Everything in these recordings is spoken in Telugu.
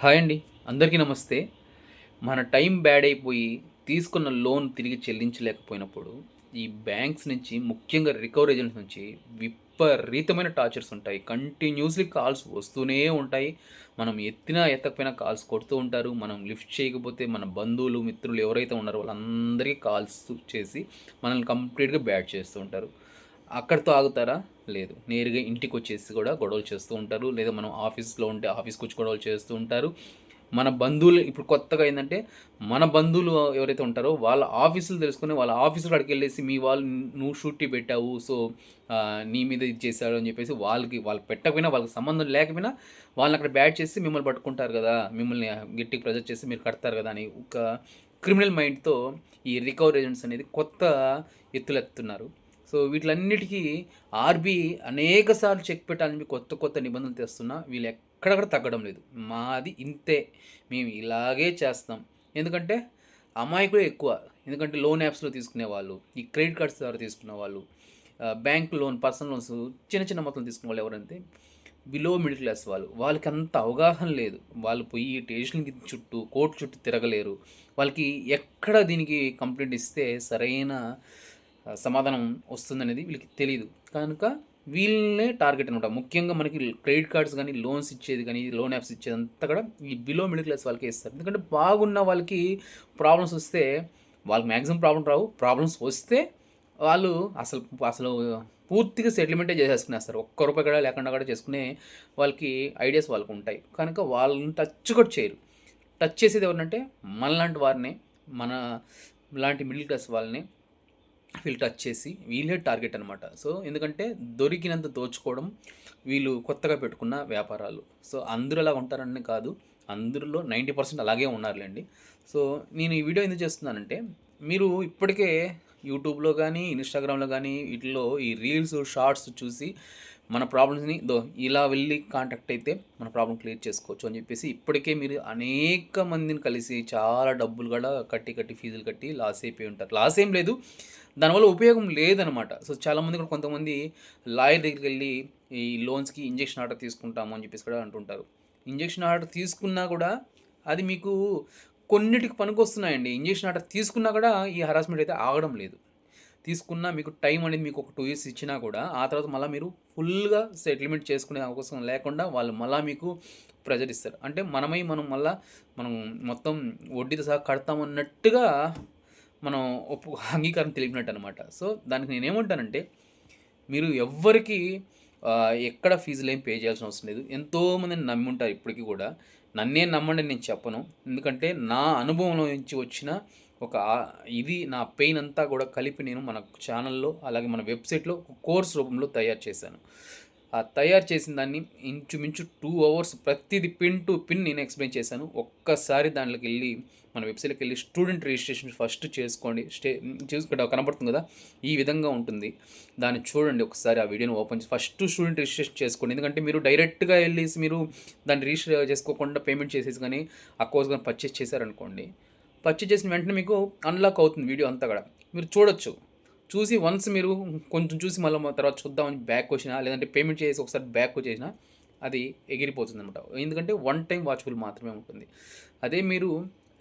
హాయ్ అండి. అందరికీ నమస్తే. మన టైం బ్యాడ్ అయిపోయి తీసుకున్న లోన్ తిరిగి చెల్లించలేకపోయినప్పుడు, ఈ బ్యాంక్స్ నుంచి ముఖ్యంగా రికవరీ ఏజెంట్స్ నుంచి విపరీతమైన టార్చర్స్ ఉంటాయి. కంటిన్యూస్‌లీ కాల్స్ వస్తూనే ఉంటాయి. మనం ఎత్తినా, ఎత్తకపోయినా కాల్స్ కొడుతూ ఉంటారు. మనం లిఫ్ట్ చేయకపోతే మన బంధువులు, మిత్రులు ఎవరైతే ఉన్నారో వాళ్ళందరికీ కాల్స్ చేసి మనల్ని కంప్లీట్‌గా బ్యాడ్ చేస్తూ ఉంటారు. అక్కడితో ఆగుతారా? లేదు. నేరుగా ఇంటికొచ్చేసి కూడా గొడవలు చేస్తూ ఉంటారు. లేదా మనం ఆఫీస్‌లో ఉంటే ఆఫీస్‌కొచ్చి గొడవలు చేస్తూ ఉంటారు. మన బంధువులు ఇప్పుడు కొత్తగా ఏందంటే, మన బంధువులు ఎవరైతే ఉంటారో వాళ్ళ ఆఫీసులు తెలుసుకొని వాళ్ళ ఆఫీసులో అక్కడికెళ్ళేసి మీ వాళ్ళు నువ్వు షూరిటీ పెట్టావు. సో, నీ మీద ఇది చేశాడు అని చెప్పేసి వాళ్ళు పెట్టకపోయినా వాళ్ళకి సంబంధం లేకపోయినా వాళ్ళని అక్కడ బ్యాడ్ చేసి మిమ్మల్ని పట్టుకుంటారు గదా! మిమ్మల్ని గట్టిగా ప్రెజర్ చేసి మీరు కడతారు గదా! అని ఒక క్రిమినల్ మైండ్‌తో ఈ రికవరీ ఏజెంట్స్ అనేది కొత్త ఎత్తులెత్తుతున్నారు. సో, వీటిలన్నిటికీ ఆర్‌బీఐ అనేక సార్లు చెక్ పెట్టాలని చెప్పి కొత్త కొత్త నిబంధనలు తెస్తున్నా వీళ్ళు ఎక్కడ కూడా తగ్గడం లేదు. మాది ఇంతే. మేము ఇలాగే చేస్తాం. ఎందుకంటే అమాయకులే ఎక్కువ. ఎందుకంటే లోన్ యాప్స్‌లో తీసుకునేవాళ్ళు, ఈ క్రెడిట్ కార్డ్స్ ద్వారా తీసుకునేవాళ్ళు, బ్యాంక్ లోన్, పర్సనల్ లోన్స్ చిన్న చిన్న మొత్తంలో తీసుకునే వాళ్ళు ఎవరంటే బిలో మిడిల్ క్లాస్ వాళ్ళు. వాళ్ళకంత అవగాహన లేదు. వాళ్ళు పోయి స్టేషన్‌కి చుట్టూ, కోర్ట్ చుట్టూ తిరగలేరు. వాళ్ళకి ఎక్కడ దీనికి కంప్లెయింట్ ఇస్తే సరైన సమాధానం వస్తుందనేది వీళ్ళకి తెలీదు. కనుక వీళ్ళనే టార్గెట్ అనమాట. ముఖ్యంగా మనకి క్రెడిట్ కార్డ్స్ గానీ, లోన్స్ ఇచ్చేది గానీ, లోన్ యాప్స్ ఇచ్చేదంతా కూడా ఈ బిలో మిడిల్ క్లాస్ వాళ్ళకే ఇస్తారు. ఎందుకంటే బాగున్న వాళ్ళకి ప్రాబ్లమ్స్ వస్తే వాళ్ళకి మాక్సిమం ప్రాబ్లమ్ రావు. ప్రాబ్లమ్స్ వస్తే వాళ్ళు అసలు అసలు పూర్తిగా సెటిల్మెంటే చేసేసుకునేస్తారు. ఒక్క రూపాయి కూడా లేకుండా కూడా చేసుకునే వాళ్ళకి ఐడియాస్ వాళ్ళకుంటాయి. కనుక వాళ్ళని టచ్ కూడా చేయరు. టచ్ చేసేది ఎవరినంటే మనలాంటి వారినే, మన లాంటి మిడిల్ క్లాస్ వాళ్ళని వీళ్ళు టచ్ చేసి వీళ్ళే టార్గెట్ అనమాట. సో, ఎందుకంటే దొరికినంత దోచుకోవడం వీళ్ళు కొత్తగా పెట్టుకున్న వ్యాపారాలు. సో, అందరూ అలా ఉంటారని కాదు. అందరిలో 90% అలాగే ఉన్నారులెండి. సో, నేను ఈ వీడియో ఎందుకు చేస్తున్నానంటే, మీరు ఇప్పటికే యూట్యూబ్‌లో గానీ, ఇన్‌స్టాగ్రామ్‌లో గానీ వీటిల్లో ఈ రీల్స్, షార్ట్స్ చూసి మన ప్రాబ్లమ్స్‌ని ఇలా వెళ్ళి కాంటాక్ట్ అయితే మన ప్రాబ్లమ్ క్లియర్ చేసుకోవచ్చు అని చెప్పేసి ఇప్పటికే మీరు అనేక మందిని కలిసి చాలా డబ్బులు కూడా కట్టి ఫీజులు కట్టి లాస్ అయిపోయి ఉంటారు. లాస్ ఏం లేదు. దానివల్ల ఉపయోగం లేదనమాట. సో, చాలామంది కూడా కొంతమంది లాయర్ దగ్గరికెళ్ళి ఈ లోన్స్‌కి ఇంజెక్షన్ ఆర్డర్ తీసుకుంటాము అని చెప్పేసి కూడా అంటుంటారు. ఇంజెక్షన్ ఆర్డర్ తీసుకున్నా కూడా అది మీకు కొన్నిటికి పనికొస్తున్నాయండి. ఇంజెక్షన్ ఆర్డర్ తీసుకున్నా కూడా ఈ హరాస్మెంట్ అయితే ఆగడం లేదు. తీసుకున్నా మీకు టైం అనేది మీకు ఒక 2 ఇయర్స్ ఇచ్చినా కూడా ఆ తర్వాత మళ్ళా మీరు ఫుల్‌గా సెటిల్మెంట్ చేసుకునే అవకాశం లేకుండా వాళ్ళు మళ్ళా మీకు ప్రెషర్ ఇస్తారు. అంటే మనం మొత్తం వడ్డీతో సహా కడతామన్నట్టుగా మనం అంగీకారం తెలిపినట్టనమాట. సో, దానికి నేనేమంటానంటే మీరు ఎవ్వరికీ ఎక్కడ ఫీజులేం పే చేయాల్సిన అవసరం లేదు. ఎంతోమందిని నమ్ముంటారు ఇప్పటికి కూడా. నన్నే నమ్మండి నేను చెప్పను. ఎందుకంటే నా అనుభవంలో నుంచి వచ్చిన ఒక ఇది నా పెయిన్ అంతా కూడా కలిపి నేను మన ఛానల్‌లో అలాగే మన వెబ్‌సైట్‌లో ఒక కోర్స్ రూపంలో తయారు చేశాను. ఆ తయారు చేసిన దాన్ని ఇంచుమించు 2 అవర్స్ ప్రతిది పిన్ టు పిన్ నేను ఎక్స్‌ప్లెయిన్ చేశాను. ఒక్కసారి దాంట్లోకెళ్ళి మన వెబ్‌సైట్‌లోకెళ్ళి స్టూడెంట్ రిజిస్ట్రేషన్ ఫస్ట్ చేసుకోండి. చూసి ఇక్కడ కనపడుతుంది కదా! ఈ విధంగా ఉంటుంది. దాన్ని చూడండి ఒకసారి ఆ వీడియోని ఓపెన్ చేసి ఫస్ట్ స్టూడెంట్ రిజిస్ట్రేషన్ చేసుకోండి. ఎందుకంటే మీరు డైరెక్ట్‌గా ఎళ్ళేసి మీరు దాన్ని రిజిస్టర్ చేసుకోకుండా పేమెంట్ చేసేసి గాని ఆ కోర్స్ గాని పర్చేస్ చేశారనుకోండి. పర్చేస్ చేసిన వెంటనే మీకు అన్‌లాక్ అవుతుంది వీడియో అంతా కూడా. మీరు చూడొచ్చు. చూసి వన్స్ మీరు కొంచెం చూసి మళ్ళీ తర్వాత చూద్దామని బ్యాక్‌కొచ్చినా లేదంటే పేమెంట్ చేసి ఒకసారి బ్యాక్‌కొచ్చేసినా అది ఎగిరిపోతుందనమాట. ఎందుకంటే వన్ టైమ్ వాచబుల్ మాత్రమే ఉంటుంది. అదే మీరు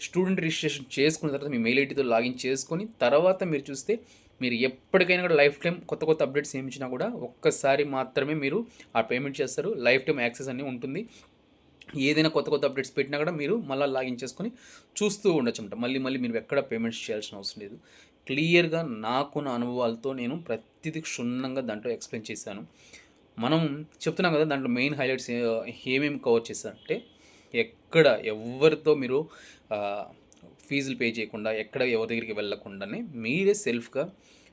స్టూడెంట్ రిజిస్ట్రేషన్ చేసుకున్న తర్వాత మీ మెయిల్ ఐడీతో లాగిన్ చేసుకొని తర్వాత మీరు చూస్తే మీరు ఎప్పటికైనా కూడా లైఫ్ టైమ్ కొత్త కొత్త అప్డేట్స్ ఏమి ఇచ్చినా కూడా ఒక్కసారి మాత్రమే మీరు ఆ పేమెంట్ చేస్తారు. లైఫ్ టైమ్ యాక్సెస్ అని ఉంటుంది. ఏదైనా కొత్త కొత్త అప్డేట్స్ పెట్టినా కూడా మీరు మళ్ళీ లాగిన్ చేసుకొని చూస్తూ ఉండొచ్చన్నమాట. మళ్ళీ మళ్ళీ మీరు ఎక్కడ పేమెంట్స్ చేయాల్సిన అవసరం లేదు. క్లియర్‌గా నాకున్న అనుభవాలతో నేను ప్రతిదీ క్షుణ్ణంగా దాంట్లో ఎక్స్‌ప్లెయిన్ చేశాను. మనం చెప్తున్నాం కదా! దాంట్లో మెయిన్ హైలైట్స్ ఏమేమి కవర్ చేశానంటే ఎవ్వరితో మీరు ఆహ్, ఫీజులు పే చేయకుండా, ఎక్కడ ఎవరి దగ్గరికి వెళ్ళకుండానే మీరే సెల్ఫ్‌గా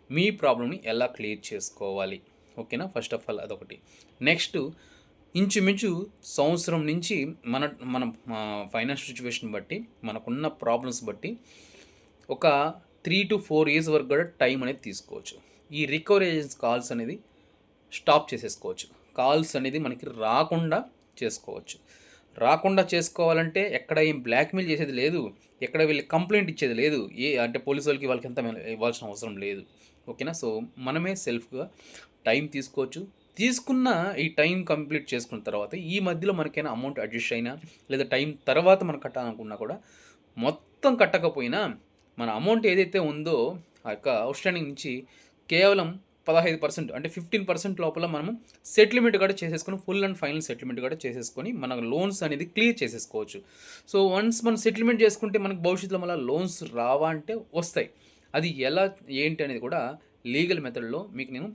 మీ ప్రాబ్లమ్‌ని ఎలా క్లియర్ చేసుకోవాలి. ఓకేనా? ఫస్ట్ ఆఫ్ ఆల్ అదొకటి. నెక్స్ట్ ఇంచుమించు సంవత్సరం నుంచి మన మన ఫైనాన్షియల్ సిట్యుయేషన్ బట్టి, మనకున్న ప్రాబ్లమ్స్ బట్టి ఒక 3-4 ఇయర్స్ వరకు కూడా టైం అనేది తీసుకోవచ్చు. ఈ రికవరీ ఏజెంట్స్ కాల్స్ అనేది స్టాప్ చేసేసుకోవచ్చు. కాల్స్ అనేది మనకి రాకుండా చేసుకోవచ్చు. రాకుండా చేసుకోవాలంటే ఎక్కడ ఏం బ్లాక్‌మెయిల్ చేసేది లేదు. ఎక్కడ వీళ్ళు కంప్లెయింట్ ఇచ్చేది లేదు. అంటే పోలీసోళ్ళకి వాళ్ళకి ఎంత ఇవ్వాల్సిన అవసరం లేదు. ఓకేనా? సో, మనమే సెల్ఫ్‌గా టైం తీసుకోవచ్చు. తీసుకున్న ఈ టైం కంప్లీట్ చేసుకున్న తర్వాత ఈ మధ్యలో మనకైనా అమౌంట్ అడ్జస్ట్ అయినా లేదా టైం తర్వాత మనం కట్టాలనుకున్నా కూడా మొత్తం కట్టకపోయినా మన అమౌంట్ ఏదైతే ఉందో ఆ యొక్క అవుట్స్టాండింగ్ నుంచి కేవలం 15% అంటే 15% లోపల మనము సెటిల్మెంట్ కూడా చేసేసుకొని ఫుల్ అండ్ ఫైనల్ సెటిల్మెంట్ కూడా చేసేసుకొని మన లోన్స్ అనేది క్లియర్ చేసేసుకోవచ్చు. సో వన్స్ మనం సెటిల్మెంట్ చేసుకుంటే మనకు భవిష్యత్తులో మళ్ళీ లోన్స్ రావా అంటే వస్తాయి. అది ఎలా ఏంటి అనేది కూడా లీగల్ మెథడ్లో మీకు నేను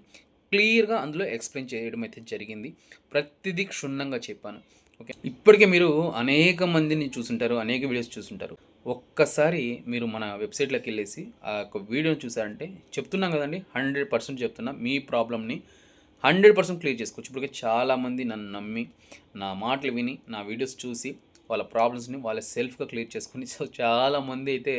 క్లియర్గా అందులో ఎక్స్ప్లెయిన్ చేయడం అయితే జరిగింది. ప్రతిదీ క్షుణ్ణంగా చెప్పాను. ఓకే, ఇప్పటికే మీరు అనేక మందిని చూసుంటారు, అనేక వీడియోస్ చూసుంటారు. ఒక్కసారి మీరు మన వెబ్సైట్లోకి వెళ్ళేసి ఆ యొక్క వీడియోని చూసారంటే చెప్తున్నాం కదండి, 100% చెప్తున్నా, మీ ప్రాబ్లమ్ని 100% క్లియర్ చేసుకోవచ్చు. ఇప్పటికే చాలామంది నన్ను నమ్మి నా మాటలు విని నా వీడియోస్ చూసి వాళ్ళ ప్రాబ్లమ్స్ని వాళ్ళ సెల్ఫ్గా క్లియర్ చేసుకుని, సో చాలామంది అయితే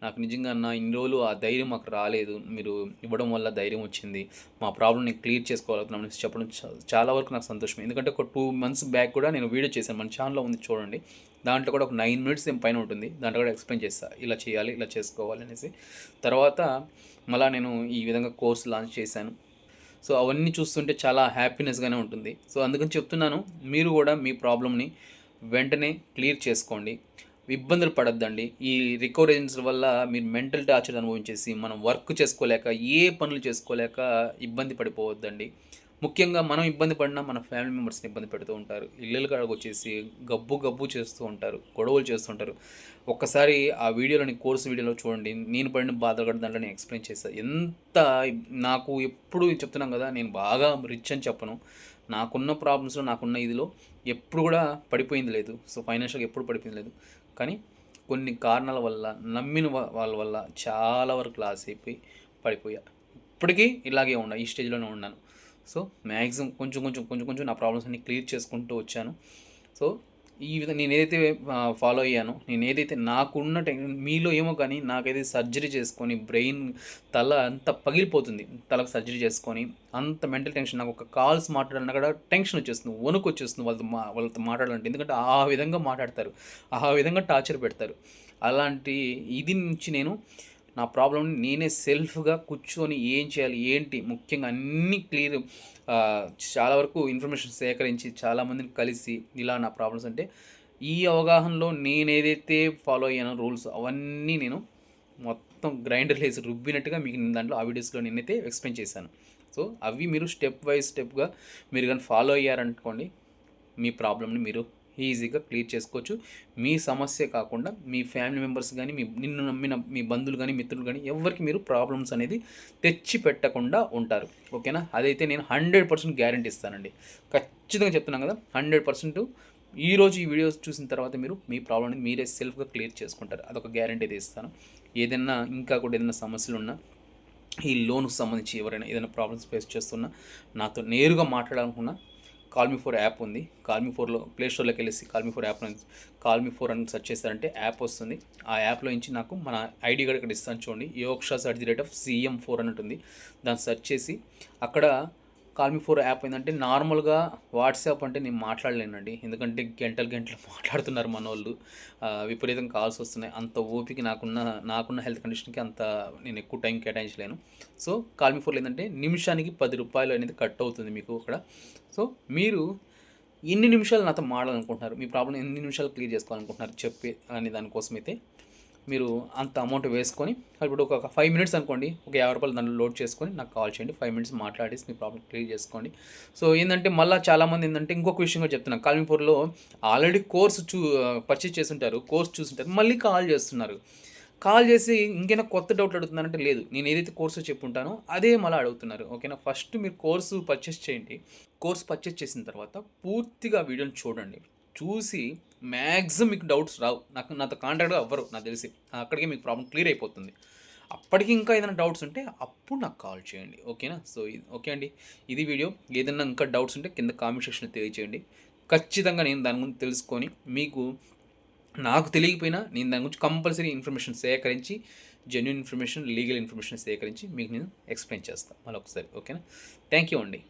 నాకు నిజంగా అన్న ఇన్ని రోజులు ఆ ధైర్యం మాకు రాలేదు, మీరు ఇవ్వడం వల్ల ధైర్యం వచ్చింది, మా ప్రాబ్లమ్ని క్లియర్ చేసుకోగలుగుతున్నాం అని చెప్పడం చాలా వరకు నాకు సంతోషం. ఎందుకంటే ఒక 2 months బ్యాక్ కూడా నేను వీడియో చేశాను, మన ఛానల్లో ఉంది చూడండి. దాంట్లో కూడా ఒక 9 minutes పైన ఉంటుంది. దాంట్లో కూడా ఎక్స్ప్లెయిన్ చేస్తాను, ఇలా చేయాలి, ఇలా చేసుకోవాలి అనేసి. తర్వాత మళ్ళీ నేను ఈ విధంగా కోర్స్ లాంచ్ చేశాను. సో అవన్నీ చూస్తుంటే చాలా హ్యాపీనెస్గానే ఉంటుంది. సో అందుకని చెప్తున్నాను, మీరు కూడా మీ ప్రాబ్లమ్ని వెంటనే క్లియర్ చేసుకోండి, ఇబ్బందులు పడద్దండి. ఈ రికవరీ ఏజెన్సీల వల్ల మీరు మెంటల్ టార్చర్ అనుభవించేసి మనం వర్క్ చేసుకోలేక ఏ పనులు చేసుకోలేక ఇబ్బంది పడిపోవద్దండి. ముఖ్యంగా మనం ఇబ్బంది పడినా మన ఫ్యామిలీ మెంబర్స్ని ఇబ్బంది పెడుతూ ఉంటారు. ఇళ్ళ కాడకు వచ్చేసి గబ్బు చేస్తూ ఉంటారు, గొడవలు చేస్తుంటారు. ఒక్కసారి ఆ వీడియోలోని కోర్సు వీడియోలో చూడండి, నేను పడిన బాధలు కూడా దాంట్లో నేను ఎక్స్ప్లెయిన్ చేస్తాను. ఎంత నాకు ఎప్పుడు చెప్తున్నాం కదా, నేను బాగా రిచ్ అని చెప్పను, నాకున్న ప్రాబ్లమ్స్లో నాకున్న ఇదిలో ఎప్పుడు కూడా పడిపోయింది లేదు. సో ఫైనాన్షియల్గా ఎప్పుడు పడిపోయింది లేదు. కానీ కొన్ని కారణాల వల్ల నమ్మిన వాళ్ళ వల్ల చాలా వరకు లాస్ అయిపోయి పడిపోయా. ఇప్పటికీ ఇలాగే ఉన్నా, ఈ స్టేజ్లోనే ఉన్నాను. సో మ్యాక్సిమం కొంచెం నా ప్రాబ్లమ్స్ అన్ని క్లియర్ చేసుకుంటూ వచ్చాను. సో ఈ విధంగా నేను ఏదైతే ఫాలో అయ్యానో, నేను ఏదైతే నాకున్న మీలో ఏమో కానీ నాకైతే సర్జరీ చేసుకొని బ్రెయిన్ తల అంతా పగిలిపోతుంది, తలకు సర్జరీ చేసుకొని అంత మెంటల్ టెన్షన్. నాకు ఒక కాల్స్ మాట్లాడాలన్నా కూడా టెన్షన్ వచ్చేస్తుంది, వణుకు వచ్చేస్తుంది వాళ్ళతో మాట్లాడాలంటే. ఎందుకంటే ఆ విధంగా మాట్లాడతారు, ఆ విధంగా టార్చర్ పెడతారు. అలాంటి ఇది నుంచి నేను నా ప్రాబ్లమ్ని నేనే సెల్ఫ్గా కూర్చొని ఏం చేయాలి ఏంటి ముఖ్యంగా అన్నీ క్లియర్, చాలా వరకు ఇన్ఫర్మేషన్ సేకరించి చాలామందిని కలిసి ఇలా నా ప్రాబ్లమ్స్ అంటే ఈ అవగాహనలో నేను ఏదైతే ఫాలో అయ్యానో రూల్స్ అవన్నీ నేను మొత్తం గ్రైండర్ వేసి రుబ్బినట్టుగా మీకు దాంట్లో ఆ వీడియోస్లో నేనైతే ఎక్స్ప్లెయిన్ చేశాను. సో అవి మీరు స్టెప్ బై స్టెప్గా మీరు కానీ ఫాలో అయ్యారనుకోండి, మీ ప్రాబ్లమ్ని మీరు ఈజీగా క్లియర్ చేసుకోవచ్చు. మీ సమస్య కాకుండా మీ ఫ్యామిలీ మెంబర్స్ కానీ నిన్ను నమ్మిన మీ బంధువులు కానీ మిత్రులు కానీ ఎవరికి మీరు ప్రాబ్లమ్స్ అనేది తెచ్చి పెట్టకుండా ఉంటారు. ఓకేనా, అదైతే నేను 100% గ్యారంటీ ఇస్తానండి. ఖచ్చితంగా చెప్తున్నాను కదా, 100%. ఈరోజు ఈ వీడియోస్ చూసిన తర్వాత మీరు మీ ప్రాబ్లమ్ని మీరే సెల్ఫ్గా క్లియర్ చేసుకుంటారు, అదొక గ్యారంటీ అయితే ఇస్తాను. ఏదైనా ఇంకా కూడా ఏదైనా సమస్యలు ఉన్నా, ఈ లోన్కి సంబంధించి ఎవరైనా ఏదైనా ప్రాబ్లమ్స్ ఫేస్ చేస్తున్నా, నాతో నేరుగా మాట్లాడాలనుకున్నా, కాల్మీ4 యాప్ ఉంది. కాల్మీ4లో ప్లే స్టోర్లోకి వెళ్ళేసి కాల్మీ4 యాప్ కాల్మీ4 అని సెర్చ్ చేశారంటే యాప్ వస్తుంది. ఆ యాప్లో నుంచి నాకు మన ఐడి కూడా ఇక్కడ ఇస్తాను చూడండి, yoksha@cm4 అని ఉంటుంది. దాన్ని సెర్చ్ చేసి అక్కడ కాల్మీ4 యాప్ ఏంటంటే నార్మల్గా వాట్సాప్ అంటే నేను మాట్లాడలేనండి, ఎందుకంటే గంటలు మాట్లాడుతున్నారు మన వాళ్ళు, విపరీతంగా కాల్స్ వస్తున్నాయి. అంత ఓపిక నాకున్న హెల్త్ కండిషన్కి అంత నేను ఎక్కువ టైం కేటాయించలేను. సో కాల్మీ4లో ఏంటంటే నిమిషానికి 10 రూపాయలు అనేది కట్ అవుతుంది మీకు అక్కడ. సో మీరు ఎన్ని నిమిషాలు నాతో మాట్లాడాలనుకుంటున్నారు, మీ ప్రాబ్లం ఎన్ని నిమిషాలు క్లియర్ చేసుకోవాలనుకుంటున్నారు చెప్పి అని దానికోసం అయితే మీరు అంత అమౌంట్ వేసుకొని, ఇప్పుడు ఒక 5 minutes అనుకోండి, ఒక 50 రూపాయలు దాంట్లో లోడ్ చేసుకొని నాకు కాల్ చేయండి. 5 minutes మాట్లాడేసి మీ ప్రాబ్లం క్లియర్ చేసుకోండి. సో ఏంటంటే మళ్ళీ చాలామంది ఏంటంటే ఇంకొక విషయం కూడా చెప్తున్నాను, కాల్మీ4లో ఆల్రెడీ కోర్సు పర్చేజ్ చేస్తుంటారు, కోర్స్ చూస్తుంటారు, మళ్ళీ కాల్ చేస్తున్నారు. కాల్ చేసి ఇంకైనా కొత్త డౌట్లు అడుగుతున్నారంటే లేదు, నేను ఏదైతే కోర్సు చెప్పుంటానో అదే మళ్ళీ అడుగుతున్నారు. ఓకేనా, ఫస్ట్ మీరు కోర్సు పర్చేస్ చేయండి. కోర్స్ పర్చేస్ చేసిన తర్వాత పూర్తిగా వీడియోని చూడండి. చూసి మ్యాక్సిమం మీకు డౌట్స్ రావు, నాతో కాంటాక్ట్గా అవ్వరు నాకు తెలిసి, అక్కడికి మీకు ప్రాబ్లం క్లియర్ అయిపోతుంది. అప్పటికి ఇంకా ఏదైనా డౌట్స్ ఉంటే అప్పుడు నాకు కాల్ చేయండి. ఓకేనా, సో ఓకే అండి, ఇది వీడియో. ఏదైనా ఇంకా డౌట్స్ ఉంటే కింద కామెంట్ సెక్షన్లో తెలియజేయండి. ఖచ్చితంగా నేను దాని గురించి తెలుసుకొని మీకు, నాకు తెలియకపోయినా నేను దాని గురించి కంపల్సరీ ఇన్ఫర్మేషన్ సేకరించి, జెన్యూన్ ఇన్ఫర్మేషన్, లీగల్ ఇన్ఫర్మేషన్ సేకరించి మీకు నేను ఎక్స్ప్లెయిన్ చేస్తాను మళ్ళీ ఒకసారి. ఓకేనా, థ్యాంక్ యూ అండి.